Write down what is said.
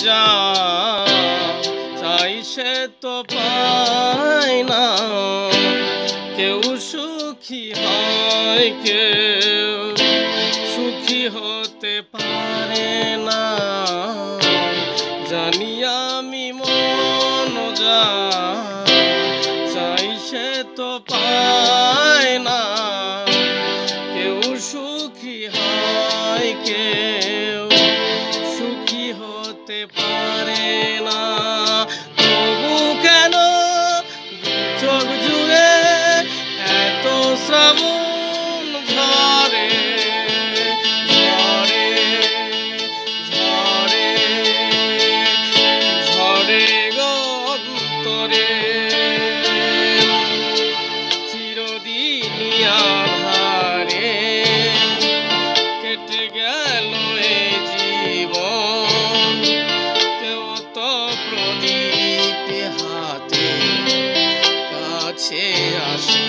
যা চাই সে তো পায় না। কেউ সুখী হয়, কেউ সুখী হতে পারে না। জানি আমি মন যা চাই সে তো পায় না। কেউ সুখী হয়, কেউ সুখী হতে পারে না। তবু কেন চোখ জুড়ে এত শ্রাবণ ঝরে ঝরে ঝরে ঝরে গন্তরে। চিরদিনই আঁধারে কেটে গেল এই জীবন। কেউ তো প্রদীপ হাতে কাছে আসে।